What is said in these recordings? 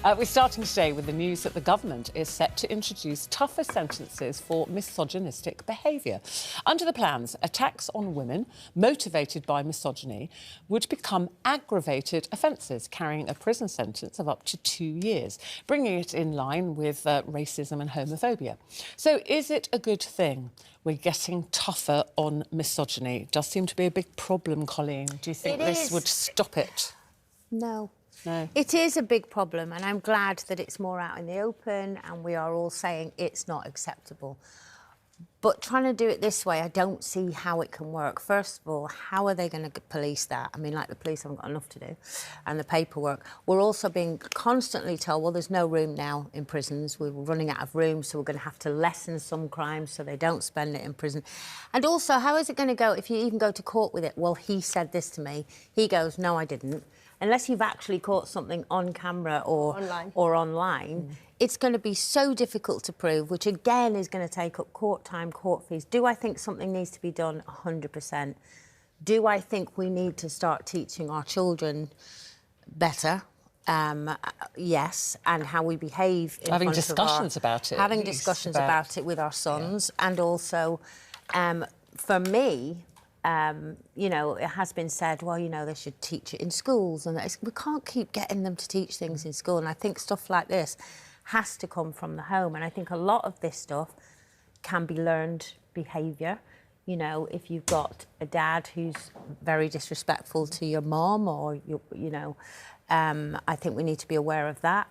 We're starting today with the news that the government is set to introduce tougher sentences for misogynistic behaviour. Under the plans, attacks on women motivated by misogyny would become aggravated offences, carrying a prison sentence of up to 2 years, bringing it in line with racism and homophobia. So is it a good thing we're getting tougher on misogyny? Does seem to be a big problem, Colleen. Do you think this would stop it? No. No. It is a big problem, and I'm glad that it's more out in the open and we are all saying it's not acceptable. But trying to do it this way, I don't see how it can work. First of all, how are they going to police that? I mean, like, the police haven't got enough to do, and the paperwork. We're also being constantly told, well, there's no room now in prisons. We're running out of room, so we're going to have to lessen some crimes so they don't spend it in prison. And also, how is it going to go if you even go to court with it? Well, he said this to me. He goes, no, I didn't. Unless you've actually caught something on camera or online, it's going to be so difficult to prove, which again is going to take up court time, court fees. Do I think something needs to be done? 100%. Do I think we need to start teaching our children better? Yes, and how we behave in having discussions about it. Having discussions about it with our sons, and also, for me, you know, it has been said, well, you know, they should teach it in schools, and we can't keep getting them to teach things in school. And I think stuff like this has to come from the home. And I think a lot of this stuff can be learned behaviour. You know, if you've got a dad who's very disrespectful to your mum, or you know, I think we need to be aware of that.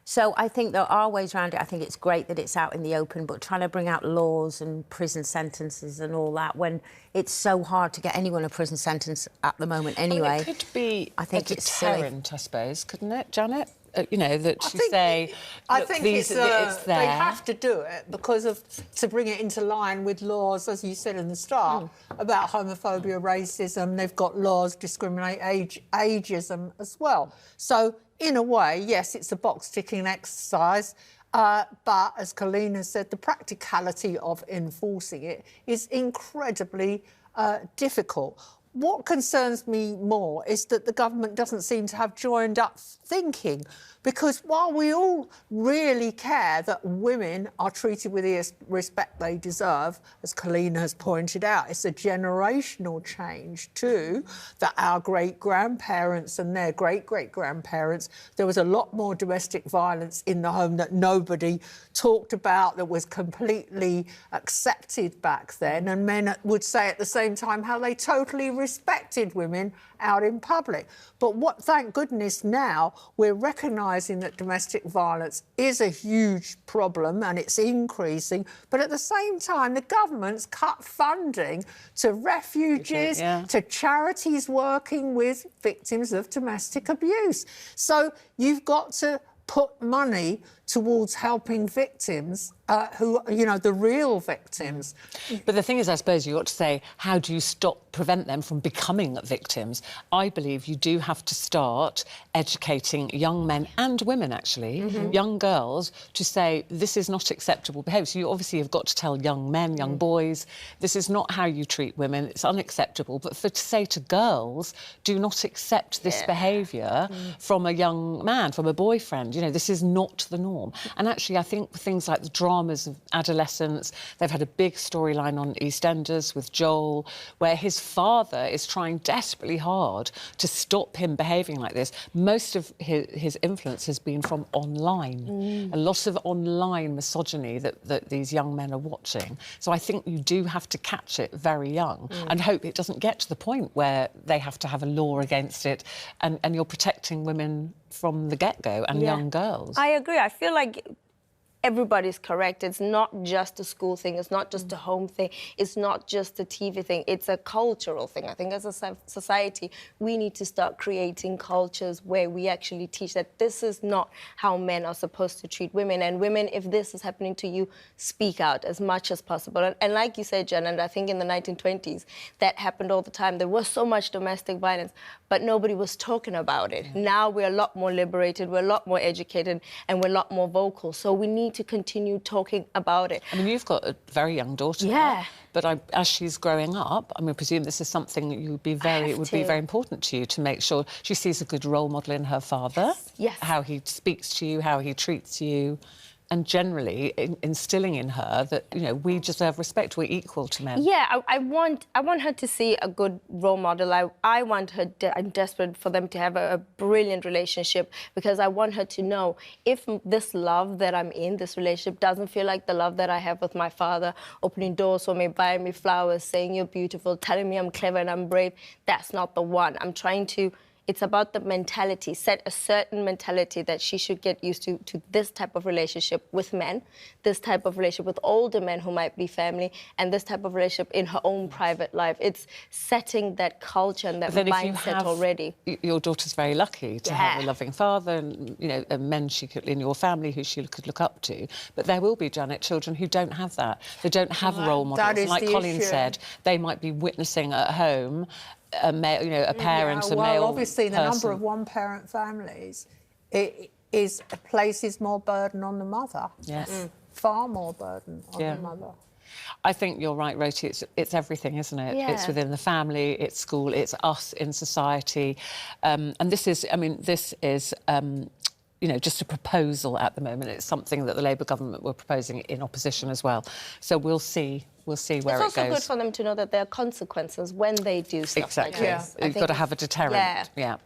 So I think there are ways around it. I think it's great that it's out in the open, but trying to bring out laws and prison sentences and all that when it's so hard to get anyone a prison sentence at the moment anyway. I mean, it could be a deterrent, I suppose, couldn't it, Janet? You know, that you say, I think it's there. They have to do it because of to bring it into line with laws, as you said in the start, about homophobia, racism. They've got laws discriminate ageism as well. So in a way, yes, it's a box-ticking exercise, but as Colleen has said, the practicality of enforcing it is incredibly difficult. What concerns me more is that the government doesn't seem to have joined up thinking, because while we all really care that women are treated with the respect they deserve, as Colleen has pointed out, it's a generational change too, that our great-grandparents and their great-great-grandparents, there was a lot more domestic violence in the home that nobody talked about, that was completely accepted back then, and men would say at the same time how they totally respected women out in public. But thank goodness now we're recognising that domestic violence is a huge problem and it's increasing, but at the same time the government's cut funding to refuges, to charities working with victims of domestic abuse. So you've got to put money towards helping victims who, you know, the real victims. But the thing is, I suppose you've got to say, how do you prevent them from becoming victims? I believe you do have to start educating young men and women, actually, young girls, to say this is not acceptable behaviour. So you obviously have got to tell young men, young boys, this is not how you treat women, it's unacceptable. But to say to girls, do not accept this behaviour from a young man, from a boyfriend, you know, this is not the norm. And actually, I think things like the dramas of adolescence, they've had a big storyline on EastEnders with Joel, where his father is trying desperately hard to stop him behaving like this. Most of his influence has been from online. A lot of online misogyny that these young men are watching. So I think you do have to catch it very young and hope it doesn't get to the point where they have to have a law against it, and you're protecting women from the get-go and young girls. I agree. I feel like everybody's correct. It's not just a school thing. It's not just a home thing. It's not just a TV thing. It's a cultural thing. I think as a society, we need to start creating cultures where we actually teach that this is not how men are supposed to treat women. And women, if this is happening to you, speak out as much as possible. And like you said, Jen, and I think in the 1920s, that happened all the time. There was so much domestic violence, but nobody was talking about it. Now we're a lot more liberated, we're a lot more educated, and we're a lot more vocal. So we need need to continue talking about it. I mean, you've got a very young daughter. Yeah. But as she's growing up, I mean, I presume this is something that it would be very important to you to make sure she sees a good role model in her father. Yes. How he speaks to you, how he treats you, and generally instilling in her that, you know, we deserve respect, we're equal to men. Yeah, I want her to see a good role model. I want her, I'm desperate for them to have a brilliant relationship, because I want her to know if this love that I'm in, this relationship, doesn't feel like the love that I have with my father, opening doors for me, buying me flowers, saying you're beautiful, telling me I'm clever and I'm brave, that's not the one. I'm trying to... It's about the mentality, set a certain mentality that she should get used to this type of relationship with men, this type of relationship with older men who might be family, and this type of relationship in her own private life. It's setting that culture and that mindset already. Your daughter's very lucky to have a loving father and, you know, men in your family who she could look up to. But there will be, Janet, children who don't have that. They don't have role models. Like Colin said, they might be witnessing at home a male, you know, a parent, a male Well, obviously, the person. number of one-parent families places more burden on the mother. Yes. Far more burden on the mother. I think you're right, Roti. It's everything, isn't it? Yeah. It's within the family, it's school, it's us in society. And this is, I mean, this is... you know, just a proposal at the moment. It's something that the Labour government were proposing in opposition as well. So we'll see where it goes. It's also good for them to know that there are consequences when they do stuff like this. Exactly. You've got to have a deterrent. Yeah. Yeah.